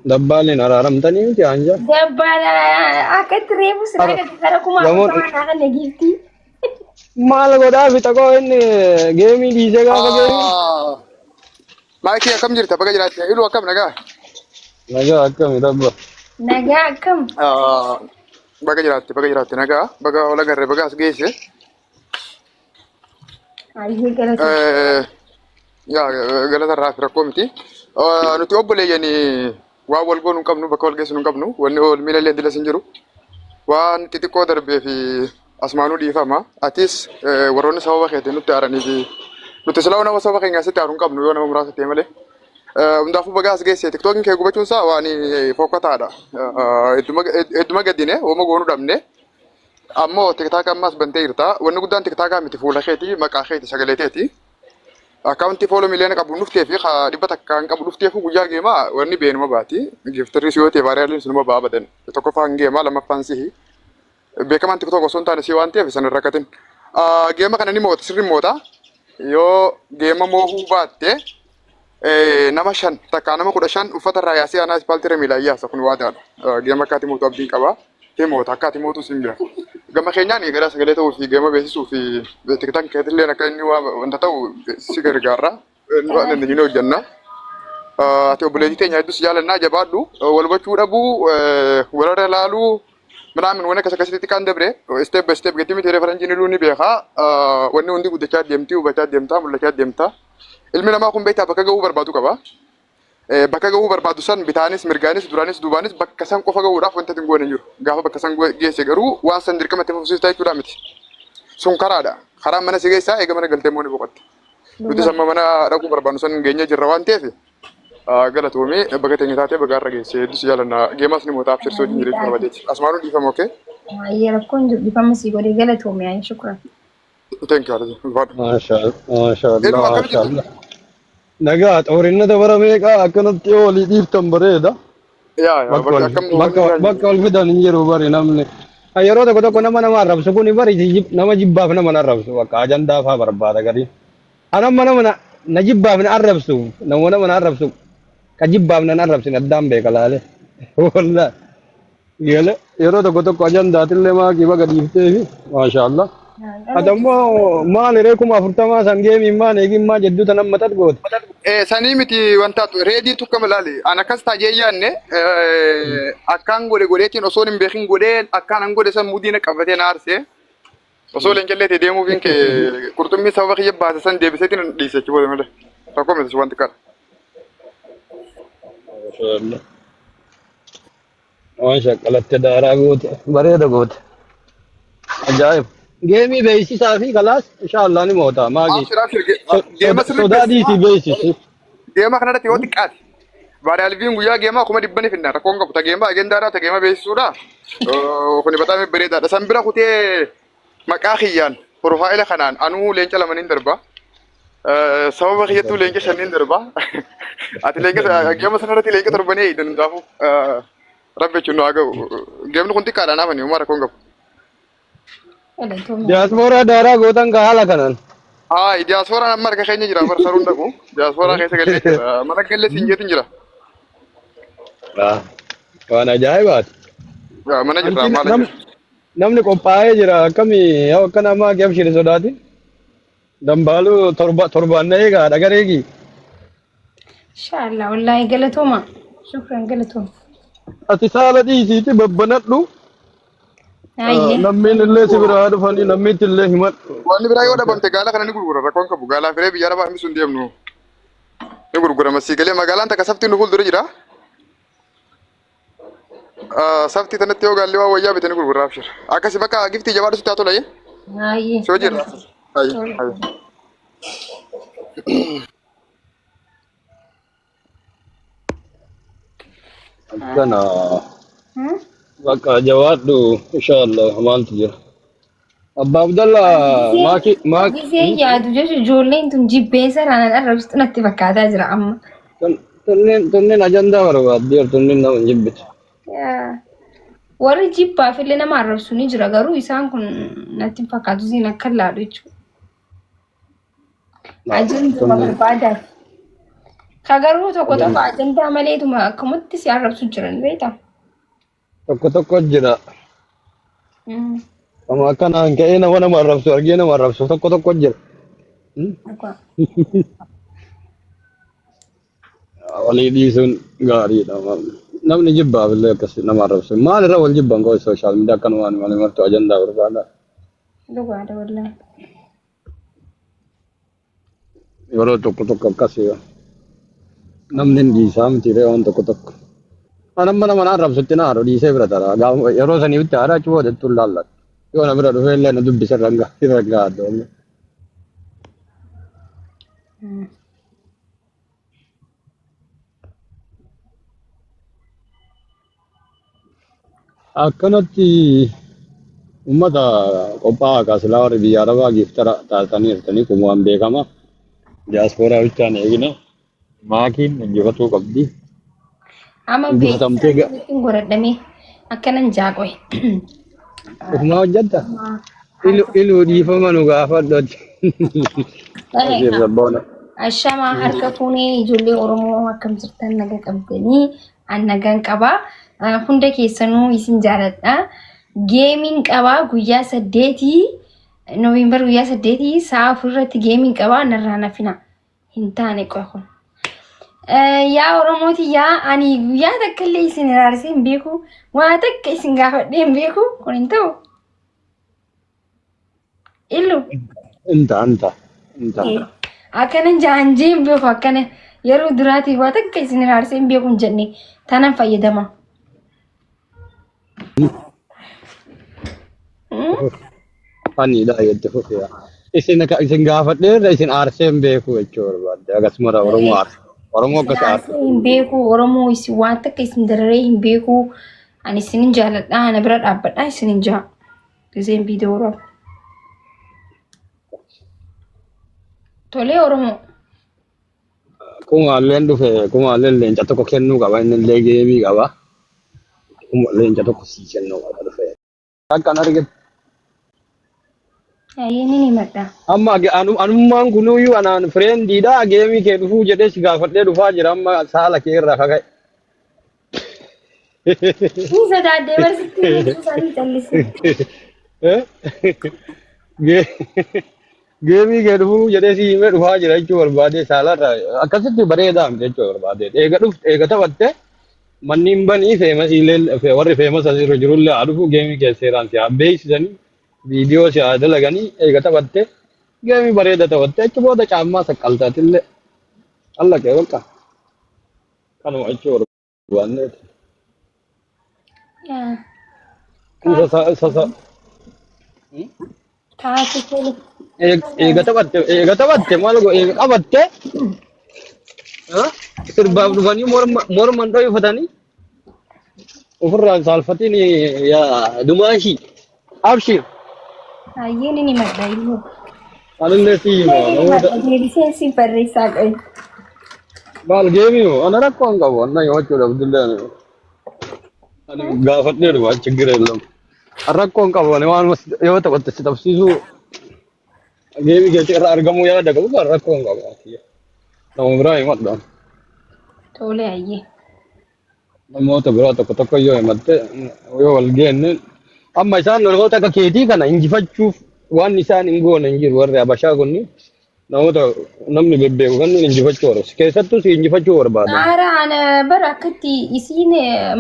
Dabbaalin araaramtanii miti anja. Dabbala akkatti reebus naga gara kuma afurtamaa naa kan giftii. Maal godhaa fi takoo inni geemii dhiisee gaafa geemii. Maakii akkam jirta baga jiraatti iluu akkam nagaa. Nagaa akkami dabba. Nagaa akkam. Baga jiraatti nagaa baga ola garre baga as geesse. Ayyee galata. Yaa galata irraa fi rakkoo miti. Nuti obboleeyyanii waan wal goonuu hin qabnu bakka wal geessu hin qabnu wanni ol miila illee dilas hin jiru. Waan xixiqqoo darbee fi asmaanuu dhiifama. Atis warroonni sababa keetiin nutti aaranii fi nuti silaa nama sababa keenya asitti aaruu hin qabnu yoo nama muraasa ta'e malee. Hundaafuu baga as geesse tiktookiin kee gubachuun isaa waan fokkataadha. Hedduma gaddine hooma goonuu dhabne. Ammoo tiktaaka ammas bantee jirta. Wanni guddaan tiktaakaa miti fuula keetii maqaa keetii sagalee keetii. Akaunti follow miliyoona qabu dhuftee fi dhibba takkaan qabu dhuftee fi guyyaa geemaa wanni beenuma baati. Giftirri si yoo ta'e vaariyaaliin sunuma ba'a badan. Tokkoffaan geemaa lammaffaan sihi. Beekamaan tiktook osoo hin taane si waan ta'eef isan hin rakkatin. Geema kana ni moota sirri moota. Yoo geema moohuu baatte nama 5 takkaa nama 15 uffata irraa yaasee aanaa ispaaltii miilaa yaasa kun waadaadha. Geema akkaati mootu abdiin qabaa. Moota akkaati mootu sin bira. Gama keenyaan gara sagalee ta'uu fi geema beeksisuu fi tiktaak keetillee akka inni wanta ta'u si gargaara. Inni hojjanna. Ati obboleettii teenya hedduus jaalannaa jabaadhu. Wal hubachuu dhabuu warra ilaaluu ምናምን ወነ ከሰከሰቲ ቃን ደብሬ ስቴፕ ባይ ስቴፕ ገቲሚ ቴሌፈረንጂ ንሉ ኒ ቤኻ ወነ ወንዲ ጉደቻ ደምቲ ወበቻ ደምታ ሙለቻ ደምታ ilmi namaa kun beektaa bakka ga'uu barbaadu qaba. Bakka ga'uu barbaadu san bitaanis mirgaanis duraanis duubaanis bakka san qofa ga'uudhaaf wanta hin goone jiru. Gaafa bakka san geesse garuu waan san dirqama itti fufsiistaa jechuudha miti. Sun karaadha. Karaan mana si geessaa eega mana galtee immoo ni boqotta. Nuti samma mana dhaquu barbaadu san geenye jirra waan ta'eef galatoomii bakka teenya taatee bakka irra geesse hedduu si jaalannaa geemas ni mootaa abshirsoo jinjireetti barbadeeti. Asmaanuu dhiifama okee. Ayyee rakkoon jiru dhiifama si godhee galatoomii ayi shukran. Thank you. Maashaallah. Nagaa xoorinna dabara meeqa akkanatti olii dhiiftan bareeda. Bakka ol fidan hin jiru bari namni. Yeroo tokko tokko nama arrabsu kun bari nama jibbaaf nama arrabsu bakka ajandaa fa'aa barbaada gadi. Nama na jibbaaf na arrabsu nama arrabsu ka jibbaaf na arrabsin addaan beeka laale. Wallah. Yeroo tokko tokko ajandaatillee maakii baga dhiiftee fi maashaallah. Adammoo maal reekuma 40 san geemii maan eegimmaa jedduu tanan matat goote. Sanii miti wanta reedii tukka malaali. Ana kas taajee yaanne akkaan godheetiin osoo hin beekin godheen akkaan an godhe san mudiina qabatee na arsee. Osoo leencallee deemuufiin kee qurxummii sababa kiyya baase san deebiseetiin dhiisechi boode malee. Tokko miti wanti kana. Maashaallah. Waan shaqqalatte daaraa goote bareeda goote. Ajaa'ib. Geemii beeksisaa fi kalaas inshaallah ni moota maagi. Sodaadhiiti beeksisi. Geema kanarratti yoo xiqqaate. Vaariyaaliin guyyaa geemaa 100 finna rakkoon qabu ta geemaa agendaadhaa ta geema beeksisuudha. Kuni bataame bareedaadha. San bira kutee maqaa kiyyaan profaayila kanaan anuu leenca lamanin darba. Sababa kiyyattuu leenca shannin darba. Ati leenca geema sanarratti leenca torbanii dandaafu rabbi jechuun nu haa ga'u. Geemni kun xiqqaadha naafani uumaa rakkoon qabu. Diaspora daaraa gootan ka haala kanaan. Diaspora amma harka keenya jira bara saruun dhaqu. Diaspora keessa galee jira. Mana galee sinjeetiin jira. Waan ajaa'ibaati. Mana jirra maal namni qophaa'ee jira akkamii yoo akka namaa kee abshiri sodaati. Dambaaluu torbaan na eegaa dhagareegi. Inshallah wallahi galatooma. Shukran galatooma. Ati saala dhiisiiti babbanadhu. Namni illee si biraa dhufanii namni illee himadhu. Wanni biraa yoo dhabamte gaala kana ni gurgura rakkoon qabu gaalaa firee biyya arabaa inni sun deemnu ni gurgura masii galee magaalaan takka saftiin nu fuuldura jira. Saftii tanatti yoo gaalli waa wayyaa bitanii gurgura abshir. Akkasi bakka giftii jabaadhu sitti haa tolaye. Ayyee. Soo jirra. Akkana. Bakka jawaadhu inshaallah maaltu jira. Abba Abdallah maaki gisee yaadu jechuun ijoolleen tun jibbeessa raanaan arrabsitu natti fakkaataa jira amma. Tunneen ajandaa barbaaddeer tunneen nama jibbitu. Warri jibbaaf illee nama arrabsu ni jira garuu isaan kun natti fakkaatu siin akka laadhu jechuudha. Ajanduma barbaadaaf. Kagaruu tokko tokko ajandaa maleetuma akkamatti si arrabsu jiran beektaa? tokko jira. Amma akkanaan ka'ee nama arrabsu argee nama arrabsu tokko jira. Walii dhiisuun gaariidha. Namni jibbaaf illee akkasii nama arrabsu. Maalirra wal jibban koo sooshaal miidiyaa akkanumaan malee martuu ajandaa barbaada. Dhugaadha wallaan. Yeroo tokko akkasii namni hin dhiisaa miti waan tokko. Nama nama arrabsutti na haadha dhiisee bira taraa. Yeroo saniitti haadha achi boodettuun laallatu. Yoo na bira dhufee illee na dubbisa irra gaadha. Akkanatti uummata qophaa'aa kaasilaa warri biyya arabaa giftara taatanii jirtanii kun waan beekama. Diyaaspooraa bichaan eegina maakiin injifatuu qabdi. Amma beeksisaan godhadhamee akkanan jaaqoe. Ofumaa hojjetta? Iluu dhiifama nu gaafadhooti. Ashamaa harka fuunee ijoollee Oromoo akkam jirtan naga qabdanii an nagaan qabaa. Hunda keessanuu isin jaaladha. Geemiin qabaa guyyaa 8 Noovembar guyyaa 8 sa'a 4 irratti geemiin qabaa narraa nafina hin taane qofa. Yaa Oromooti yaa ani guyyaa takka illee isin ilaalsee hin beeku waa takka isin gaafadhee hin beeku kun hin ta'u. Illu. Inta. Akkanan jaanjee hin beeku akkana yeroo duraati waa takka isin ilaalsee hin beeku hin jenne tanan fayyadama. Ani dah ya tu ya. Isin gaafadheerra isin aarsee hin beeku jechuu barbaadde akkasuma Oromoo akkas aarsee hin beeku Oromoo isin waan takka isin dararee hin beeku ani isinin jaaladha ana bira dhaabbadha isinin jaa giseen viidiyoo roob tolee Oromoo kumaalleen dhufe kumaalleen leenca tokko kennuu qaba inni illee geemii qaba leenca tokko sii kennuu qaba dhufe akkan argite. Ini ni mata. Amma anummaan kunuyyuu anaan fireendiidha geemii kee dhufuu jedhee si gaafadhee dhufaa jira amma saala kee irraa kaka'e. Ni sodaadhee barsiisti isaanii callisi. Geemii kee dhufuu jedhee si himee dhufaa jira jechuu barbaadee saalarraa akkasitti bareedaa miti jechuu barbaadee eega taphatte manni hin banii feemasiilee warri feemasa irra jirullee haa dhufu geemii kee seeraan si haa beeksisanii. Video si ada lagani eega taphatte geemii bareeda taphatte achi booda caammaa saqqaltaatillee alla kee bakka kanuma jechuu barbaanneeti. Eega taphatte maal eega qabatte sirbaaf dhufanii morman dho'ifatanii ofirraan saalfatiin yaa dumaashii abshir. Ini ni mata ibu. Alillee si Deebiseen si barreessaa qabu. Maal geemiyo ana rakkoo hin qabu anna himachuu dhabdillee ani gaafadhee dhufa chigira illam rakkoo hin qabu ani waan yoo taphatte si tapsiisuu geemii keessa irraa argamuu yaada qabu kan rakkoo hin qabu nama biraa himadha. Tole ayyee. Namoota biraa tokko yoo himatte yoo wal geenne amma isaan namoota akka keetii kana injifachuuf waan isaan hin goone hin jiru warri Habashaa kunni namoota namni bebbeeku kan injifachuu barbaadu keessattuu si injifachuu barbaadu. Ana bara akkatti isiin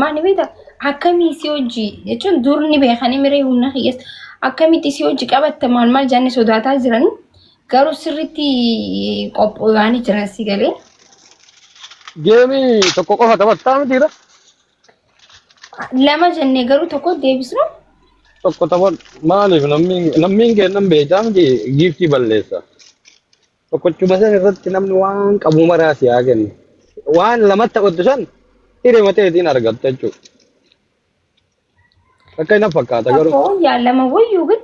maani beekta akkamii si hojii jechuun durni beekanii miree humna hiyyeessa akkamitti si hojii qabatta maal jaanni sodaataa jiran garuu sirriitti qophaa'anii jiran si galee. Geemii tokko qofa taphattaa mitiira? Lama jennee garuu tokko deebisnu. Tokko taphat maaliif namni kennan beektaa miti giiftii balleessa. Tokkochuma san irratti namni waan qabu maraa si haa kennu. Waan lamatti taphattu san hiree mateetiin argatta jechuudha. Akka hin fakkaata garuu. Lama wayyuu gad.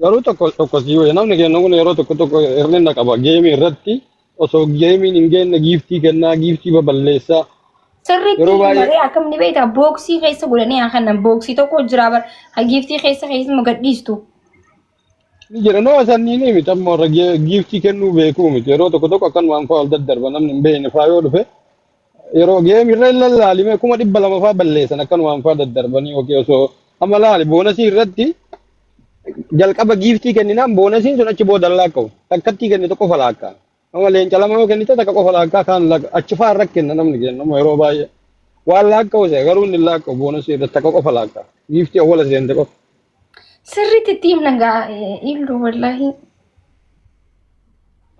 Garuu tokko si yoo namni kennu kun yeroo tokko hir'ina qaba geemii irratti osoo geemiin hin geenye giiftii kennaa giiftii baballeessaa. Sirriitti maree akkamni beektaa booksii keessa godhanii haa kennan booksii tokko jira bara giiftii keessa gadhiistu. Ni jira no sanni ni miti amma warra giiftii kennuu beekuu miti yeroo tokko tokko akkan waan fa'aa ol daddarba namni hin beekne fa'aa yoo dhufe yeroo geem irra lallaalime 200 fa'aa balleessan akkan waan fa'aa daddarbanii yookiin osoo amma laali boonasii irratti jalqaba giiftii kenninaan boonasiin sun achi booda laakka'u takkattii kenne tokko falaakkaa amma leenca lama yoo kennite takka qofa laakkaa kaan achi fa'aa irra kenna namni kenna amma yeroo baay'ee waan laakka'u ta'e garuu inni laakka'u boonasii irratti takka qofa laakkaa giiftii awwala seente qofa. Sirriitti itti himna gaa illu wallaahi.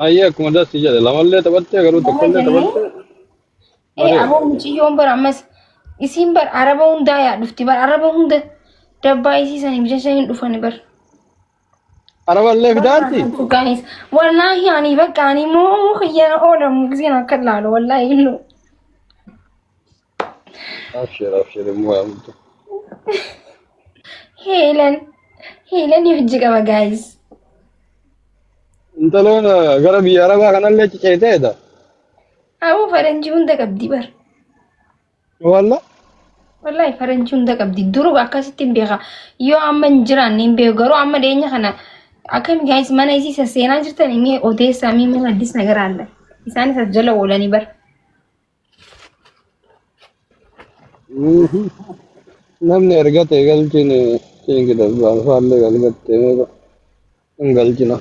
Ayyee akkuma dassi jedhe lamallee taphattee garuu tokkollee taphattee. Aboo mucayyoon bara ammas isiin bara araba hundaa yaa dhufti bara araba hunda dabbaa isiisanii bicha hin dhufani bara. Araballee fidaatti. Guys, wallaahi ani bakka ani moo khiyyana oolamu giseen akka laalu wallaahi illu. Abshir immoo yaamtu. Heelan hojii qaba guys. Intaloon gara biyya arabaa kanallee cicceeteedha. Aboo faranjii hunda qabdi bara. Walla? Wallahi faranjii hunda qabdi. Duruu akkasitti hin beeka. Yoo amma hin jiraanne hin beeku garuu amma dhiyeenya kana akkam guys mana isii saseenaa jirtan imee odeessaa imee mana addis nagara alla. Isaanis as jala oolanii bara. Namni ergate galchine tingidha faallee galgattee hin galchina.